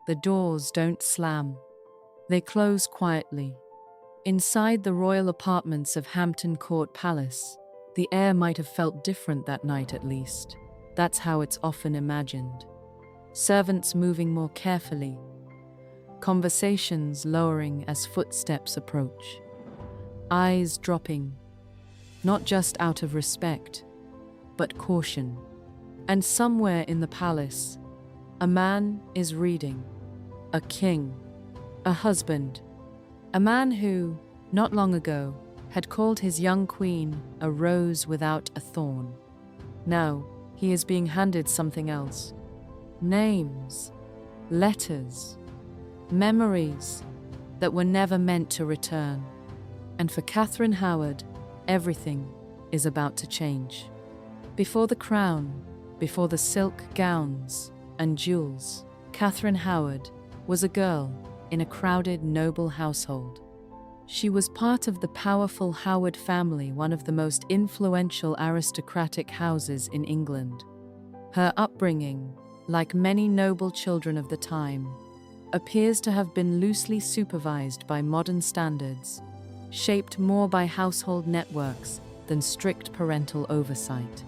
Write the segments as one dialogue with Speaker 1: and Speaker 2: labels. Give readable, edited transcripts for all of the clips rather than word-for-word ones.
Speaker 1: The doors don't slam. They close quietly. Inside the royal apartments of Hampton Court Palace, the air might have felt different that night at least. That's how it's often imagined. Servants moving more carefully, conversations lowering as footsteps approach, eyes dropping, not just out of respect, but caution. And somewhere in the palace, a man is reading, a king, a husband, a man who, not long ago, had called his young queen a rose without a thorn. Now, he is being handed something else. Names, letters, memories that were never meant to return. And for Catherine Howard, everything is about to change. Before the crown, before the silk gowns and jewels, Catherine Howard was a girl in a crowded noble household. She was part of the powerful Howard family, one of the most influential aristocratic houses in England. Her upbringing, like many noble children of the time, appears to have been loosely supervised by modern standards, shaped more by household networks than strict parental oversight.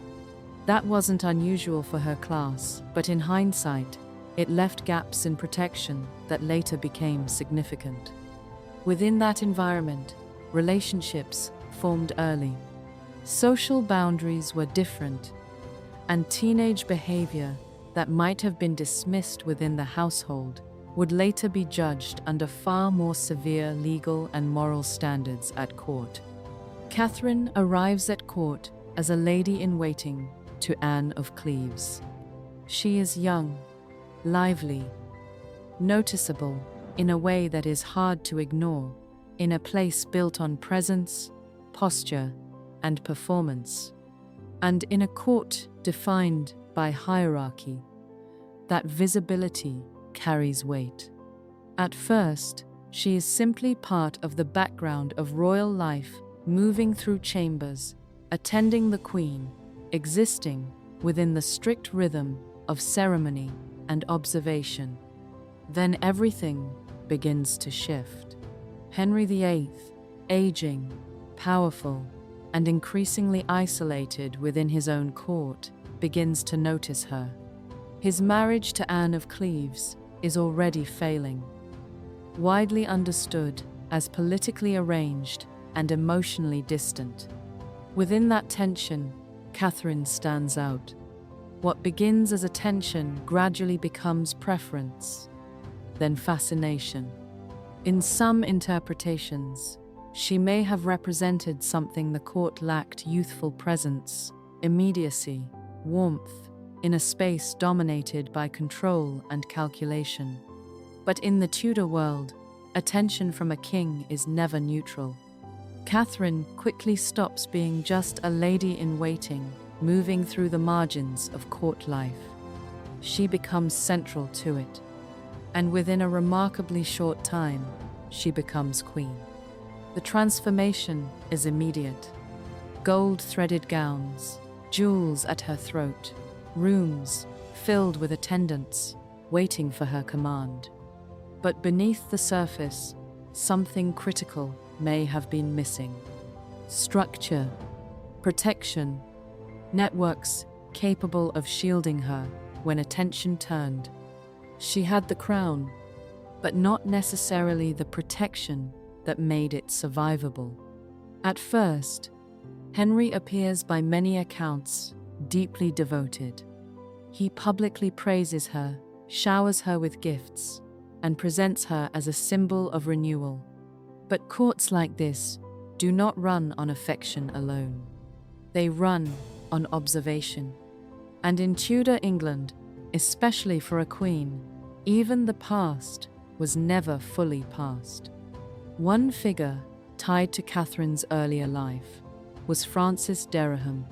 Speaker 1: That wasn't unusual for her class, but in hindsight, it left gaps in protection that later became significant. Within that environment, relationships formed early. Social boundaries were different, and teenage behavior that might have been dismissed within the household would later be judged under far more severe legal and moral standards at court. Catherine arrives at court as a lady-in-waiting to Anne of Cleves. She is young, lively, noticeable in a way that is hard to ignore, in a place built on presence, posture, and performance, and in a court defined by hierarchy. That visibility carries weight. At first, she is simply part of the background of royal life, moving through chambers, attending the Queen, existing within the strict rhythm of ceremony and observation. Then everything begins to shift. Henry VIII, aging, powerful, and increasingly isolated within his own court, begins to notice her. His marriage to Anne of Cleves is already failing. Widely understood as politically arranged and emotionally distant. Within that tension, Catherine stands out. What begins as attention gradually becomes preference, then fascination. In some interpretations, she may have represented something the court lacked: youthful presence, immediacy, warmth, in a space dominated by control and calculation. But in the Tudor world, attention from a king is never neutral. Catherine quickly stops being just a lady-in-waiting, moving through the margins of court life. She becomes central to it, and within a remarkably short time, she becomes queen. The transformation is immediate. Gold-threaded gowns, jewels at her throat, rooms filled with attendants waiting for her command. But beneath the surface, something critical may have been missing. Structure, protection, networks capable of shielding her when attention turned. She had the crown, but not necessarily the protection that made it survivable. At first, Henry appears by many accounts deeply devoted. He publicly praises her, showers her with gifts, and presents her as a symbol of renewal. But courts like this do not run on affection alone. They run on observation. And in Tudor England, especially for a queen, even the past was never fully past. One figure tied to Catherine's earlier life was Francis Dereham.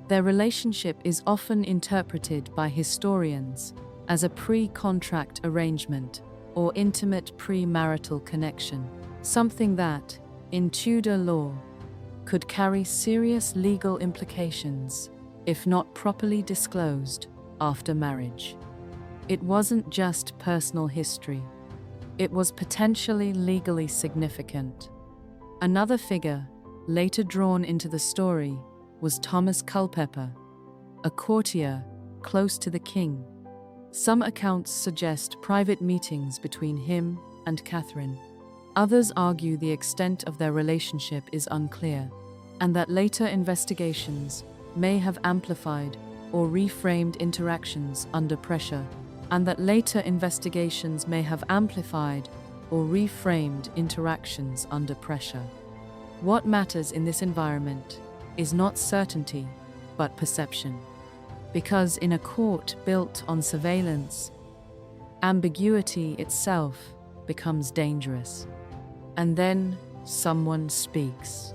Speaker 1: Their relationship is often interpreted by historians as a pre-contract arrangement or intimate premarital connection, something that, in Tudor law, could carry serious legal implications if not properly disclosed after marriage. It wasn't just personal history. It was potentially legally significant. Another figure, later drawn into the story, was Thomas Culpeper, a courtier close to the king. Some accounts suggest private meetings between him and Catherine. Others argue the extent of their relationship is unclear, and that later investigations may have amplified or reframed interactions under pressure, What matters in this environment is not certainty, but perception. Because in a court built on surveillance, ambiguity itself becomes dangerous. And then someone speaks.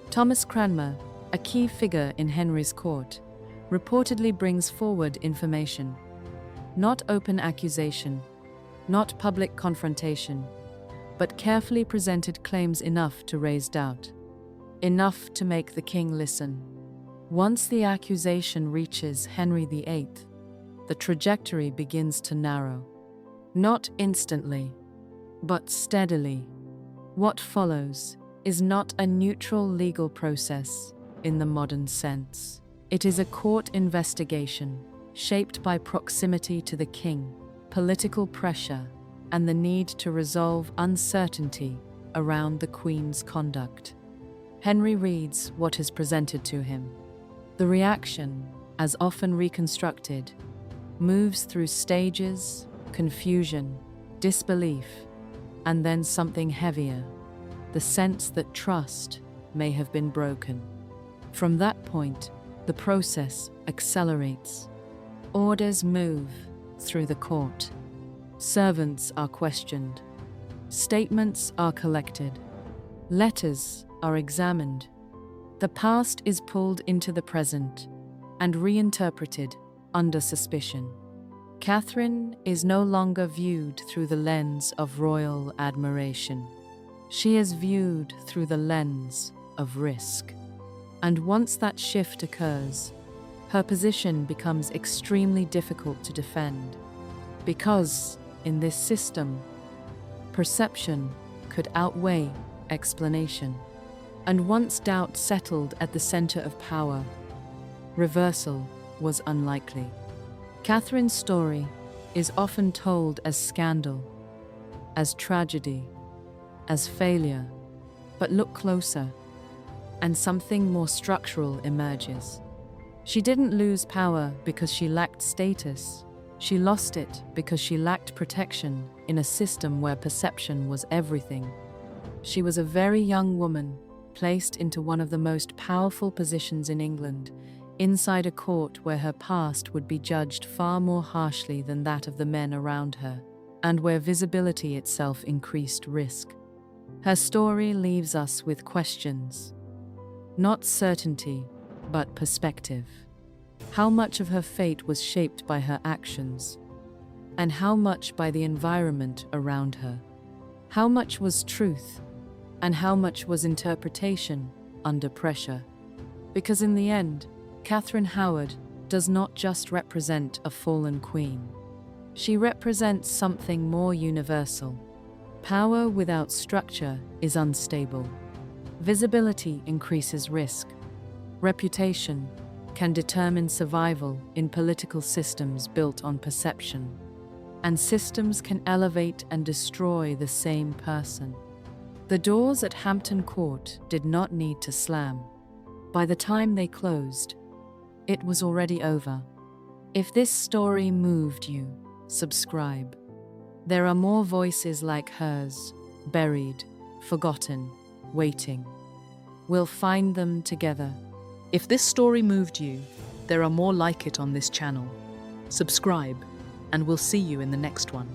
Speaker 1: Thomas Cranmer, a key figure in Henry's court, reportedly brings forward information. Not open accusation, not public confrontation, but carefully presented claims enough to raise doubt, enough to make the king listen. Once the accusation reaches Henry VIII, the trajectory begins to narrow. Not instantly, but steadily. What follows is not a neutral legal process in the modern sense. It is a court investigation shaped by proximity to the king, political pressure, and the need to resolve uncertainty around the Queen's conduct. Henry reads what is presented to him. The reaction, as often reconstructed, moves through stages, confusion, disbelief, and then something heavier, the sense that trust may have been broken. From that point, the process accelerates. Orders move through the court. Servants are questioned. Statements are collected. Letters are examined. The past is pulled into the present and reinterpreted under suspicion. Catherine is no longer viewed through the lens of royal admiration. She is viewed through the lens of risk. And once that shift occurs, her position becomes extremely difficult to defend. Because, in this system, perception could outweigh explanation. And once doubt settled at the center of power, reversal was unlikely. Catherine's story is often told as scandal, as tragedy, as failure. But look closer, and something more structural emerges. She didn't lose power because she lacked status. She lost it because she lacked protection in a system where perception was everything. She was a very young woman, placed into one of the most powerful positions in England, inside a court where her past would be judged far more harshly than that of the men around her, and where visibility itself increased risk. Her story leaves us with questions. Not certainty, but perspective. How much of her fate was shaped by her actions? And how much by the environment around her? How much was truth? And how much was interpretation under pressure? Because in the end, Catherine Howard does not just represent a fallen queen. She represents something more universal. Power without structure is unstable. Visibility increases risk. Reputation can determine survival in political systems built on perception. And systems can elevate and destroy the same person. The doors at Hampton Court did not need to slam. By the time they closed, it was already over. If this story moved you, subscribe. There are more voices like hers, buried, forgotten, waiting. We'll find them together.
Speaker 2: If this story moved you, there are more like it on this channel. Subscribe, and we'll see you in the next one.